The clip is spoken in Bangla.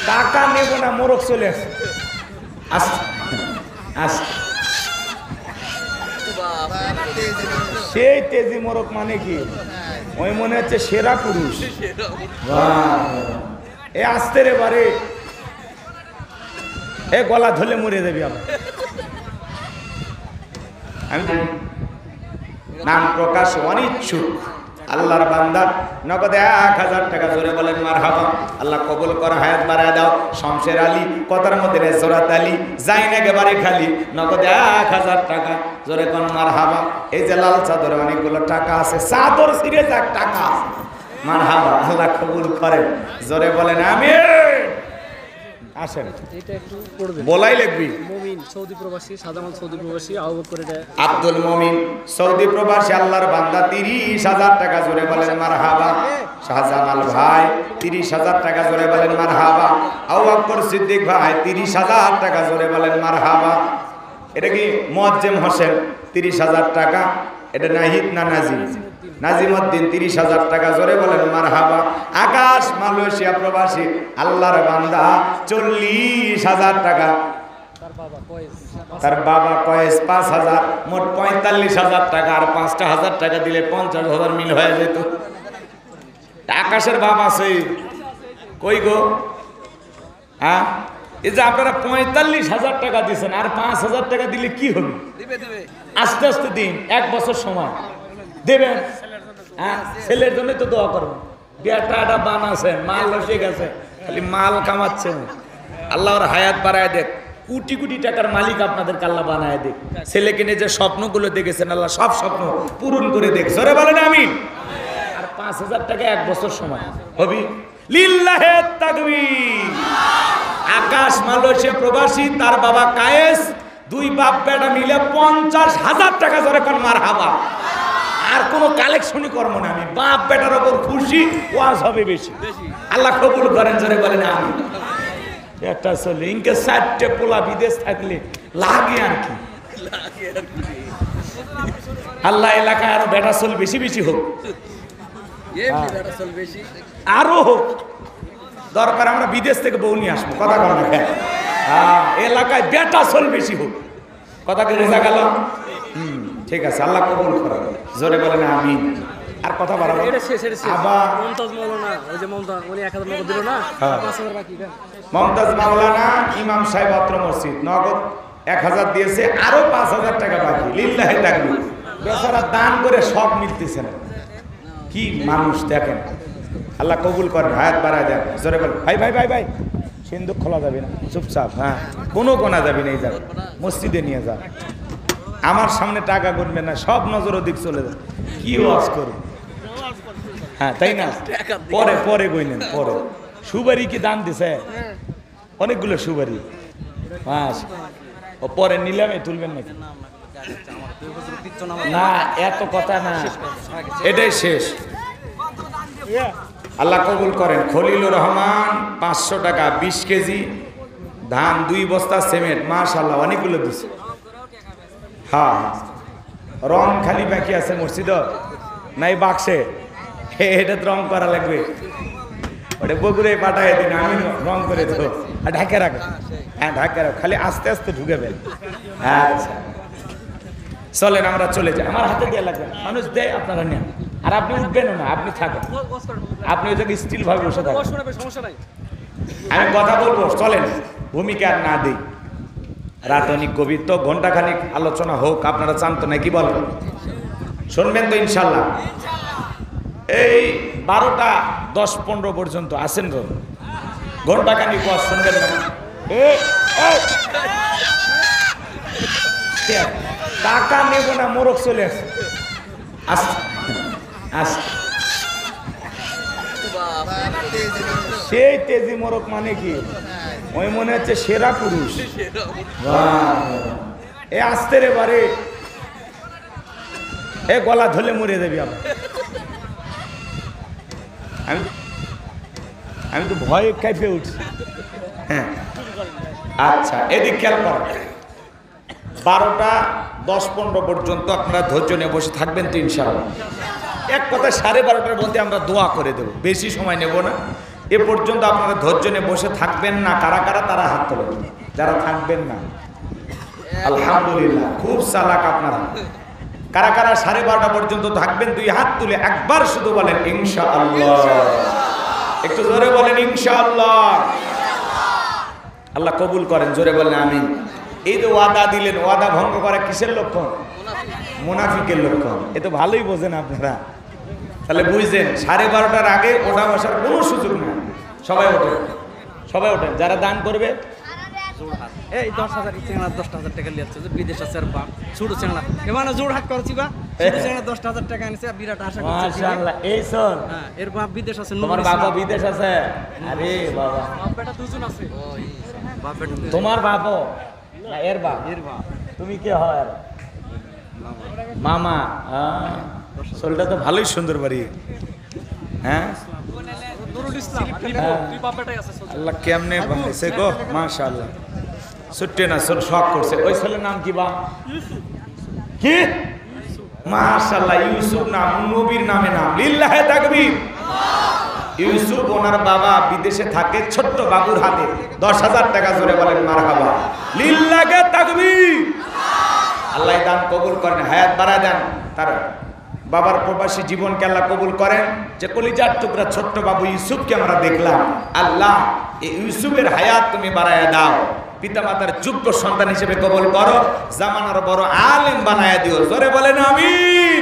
টাকা নেব না, মোরগ চলে আসে। সেই তেজি মোরগ মানে কি? ওই মনে হচ্ছে সেরা পুরুষ। এ আসতে রে বারে, এ গলা ধরলে মরে যাবি আবার। আমি নাম প্রকাশ অনিচ্ছুক আল্লাহর বান্দা নগদে 1000 টাকা জোরে বলেন মারহাবা। আল্লাহ কবুল কর, হায়াত বাড়ায় দাও। শমশের আলী কথার মধ্যে রেজরাত আলী যাই না একেবারে খালি নগদে 1000 টাকা জোরে কোন মারহাবা। এই যে লাল চাদরে অনেকগুলো টাকা আছে, চাদর ছিঁড়ে যাক টাকা আছে, মারহাবা। আল্লাহ কবুল করেন, জোরে বলেন আমিন। আসেন, এটা একটু পড়বেন, বলাই লাগবি। মুমিন সৌদি প্রবাসী, সাদামান সৌদি প্রবাসী, আবু বকর এটা আব্দুল মুমিন সৌদি প্রবাসী আল্লাহর বান্দা 30,000 টাকা জোরে বলেন মারহাবা। শাহজামাল ভাই 30,000 টাকা জোরে বলেন মারহাবা। আবু বকর সিদ্দিক ভাই 30,000 টাকা জোরে বলেন মারহাবা। এটা কি মুয়াজ্জেম হোসেন 30,000 টাকা। এটা নাহিদ না নাজিম? নাজিমউদ্দিন 30,000 টাকা জোরে বলেন মারহাবা। আকাশ মালয়েশিয়া প্রবাসী আল্লাহর বান্দা 40,000 টাকা। তার বাবা কয়েস 5,000, মোট 45,000 টাকা। আর 5টা 1000 টাকা দিলে 50,000 মিল হয়ে যেত। আকাশের বাবা আছে কই গো? হ্যাঁ, এই যে আপনারা 45,000 টাকা দিচ্ছেন, আর 5,000 টাকা দিলে কি হবে? আস্তে আস্তে দিন, 1 বছর সময় দেবেন। হ্যাঁ, ছেলের জন্য তো দোয়া করবেন। বিয়াটা বানাচ্ছেন, মাল বসে গেছে, খালি মাল কামাচ্ছেন। আল্লাহর হায়াত বাড়ায় দেখ, কোটি কোটি টাকার মালিক আপনাদেরকে আল্লাহ বানায় দেখ। ছেলেকে নিয়ে যে স্বপ্নগুলো দেখেছেন আল্লাহ সব স্বপ্ন পূরণ করে দেখ। জোরে বলেন আমিন। আর 5,000 টাকা 1 বছর সময় হবি। লিল্লাহে তাকবীর। আকাশ মালয়েশিয়া প্রবাসী, তার বাবা কায়েস, 2 বাপ বেটা মিলে 50,000 টাকা জোরে কোন মারহাবা। আর কোনো কালেকশনই করবো না আমি, বাপ বেটার ওপর খুশি, ওয়াজ হবে বেশি। আল্লাহ কবুল করেন, জোরে বলেন আমিন। একটা চলে ইনকে 4টে পোলা বিদেশ থাকলে লাগে আর কি। আল্লাহ এলাকায় আরো বেটা চল বেশি বেশি হোক, আরো হোক। দরকার আমরা বিদেশ থেকে বউ নিয়ে আসবো, কথা বল না। এলাকায় বেটা চল বেশি হোক, কথা কি বোঝা গেল? ঠিক আছে, আল্লাহ কবুল করেন, জোরে বলেন আমিন। আর কথা বাড়াবো আবার। মমতাজ মাওলানা, ওই যে মমতাজ উনি 1000 নগদ দিল না, 5,000 বাকি। মমতাজ মাওলানা ইমাম সাহেব অত্র মসজিদ নগদ 1000 দিয়েছে, আরো 5,000 টাকা বাকি। লিল্লাহি তাকবীর। বেচারা দান করে সব মিলতেছে না, কি মানুষ দেখেন। আল্লাহ কবুল করেন, হায়াত বাড়ায় দেন, জোরে বলেন। ভাই ভাই ভাই ভাই, সিন্দুক খোলা যাবে না, চুপচাপ। হ্যাঁ, কোনো কোনা যাবে না, এই যাবে মসজিদে নিয়ে যান। আমার সামনে টাকা গুনবে না, সব নজর ওদিক চলে যায়। কি ওয়াজ করবে? হ্যাঁ, তাই না? পরে পরে গইলেন, পরে সুবারি কি দান দিছে? অনেকগুলো সুবারি। হ্যাঁ, ও পরে নিলামে তুলবেন নাকি? না, এত কথা না, এটাই শেষ। আল্লাহ কবুল করেন। খলিলুর রহমান 500 টাকা, 20 কেজি ধান, 2 বস্তা সিমেন্ট। মাশাআল্লাহ, অনেকগুলো দিছে। হ্যাঁ, রং খালি বাকি আছে মসজিদ নাই বাক্সে, এটা রং করা লাগবে। ওটা বগুড়ে পাঠাই দিন, আমি রং করে দেবো। আর ঢাকা রাখো। হ্যাঁ, ঢাকা রাখো, খালি আস্তে আস্তে ঢুকেবেন। আচ্ছা, চলেন আমরা চলে যাই। আমার হাতে দিয়ে লাগবে, মানুষ দেয়, আপনারা নেন। আর আপনি উঠবেন না, আপনি থাকেন, আপনি ওই জায়গায় স্টিল ভাবে বসে থাকেন। আমি কথা বলবো, চলেন, ভূমিকা আর না দিই। রাত অনেক গভীর, তো ঘন্টাখানিক আলোচনা হোক, আপনারা চান তো নাকি? বলেন, শুনবেন তো ইনশাল্লাহ? এই 12টা 10-15 পর্যন্ত আসেন তো, ঘন্টাখানিক ওয়াজ শুনবেন না? টাকা নেব না, মোরগ চলে আসে। সেই তেজি মোরগ মানে কি? ওই মনে হচ্ছে সেরা পুরুষ। এ আসতে রে বারে, এ গলা ধরলে মরে যাবি আবার। আমি তো ভয়ে কাঁপে উঠছি। হ্যাঁ, আচ্ছা, এদিক খেয়াল কর। 12টা 10-15 পর্যন্ত আপনারা ধৈর্য নিয়ে বসে থাকবেন তো ইনশাআল্লাহ? এক কথা 12:30টার মধ্যে আমরা দোয়া করে দেব, বেশি সময় নেব না। এ পর্যন্ত আপনারা ধৈর্য নিয়ে বসে থাকবেন না, কারা কারা তারা হাত তোলেন, যারা থাকবেন না আলহামদুলিল্লাহ, খুব চালাক আপনারা। কারা কারা 12:30 পর্যন্ত থাকবেন দুই হাত তুলে একবার শুধু বলেন ইনশাআল্লাহ, একটু জোরে বলেন ইনশাআল্লাহ। আল্লাহ কবুল করেন, জোরে বলেন আমিন। এই যে ওয়াদা দিলেন, ওয়াদা ভঙ্গ করা কিসের লক্ষণ? মুনাফিকের লক্ষণ। এ তো ভালোই বোঝেন আপনারা, তাহলে বুঝছেন 12:30টার আগে ওঠা বসার কোনো সুযোগ নেই। সবাই ওঠেন, সবাই ওঠেন, যারা দান করবে। এই 10,000 চেংড়া 10,000 টাকা লিয়াচ্ছে যে বিদেশ আছে আর বাপ ছোট চেংড়া এমানে জোড় হাত করছি বা ছোট চেংড়া 10,000 টাকা আনিছে, বিরাট আশা করছি মাশাআল্লাহ। এই শোন, হ্যাঁ এর বাপ বিদেশ আছে, তোমার বাবা বিদেশ আছে? আরে বাবা, বাপ বেটা দুজন আছে। বাপ বেটা তোমার বাপও না এর বাপ? এর বাপ। তুমি কে হয়? মামা। শরীরটা তো ভালোই সুন্দর বাড়ি, হ্যাঁ। নুরুল ইসলাম তুই বাপ বেটাই আছে। আল্লাহ কেমনে বানাইছে গো, মাশাআল্লাহ। ছুটে না শখ করছে। ওই ছেলের নাম কি বা? কি? মাশাআল্লাহ, ইউসুফ নাম, নবীর নামে নাম। লিল্লাহে তাকবীর। ইউসুফ ওনার বাবা বিদেশে থাকে, ছোট্ট বাবুর হাতে 10,000 টাকা জোরে বলেন মারহাবা। লিল্লাহে তাকবীর। আল্লাহ দান কবুল করেন, হায়াত বাড়ায় দেন, তার বাবার প্রবাসী জীবনকে আল্লাহ কবুল করেন। যে কলিজার টুকরা ছোট্ট বাবু ইউসুফকে আমরা দেখলাম, আল্লাহ এই ইউসুফের হায়াত তুমি বাড়ায় দাও, পিতামাতার যোগ্য সন্তান হিসেবে কবুল করো, জামানার বড় আলেম বানায় দিও, জোরে বলেন আমিন।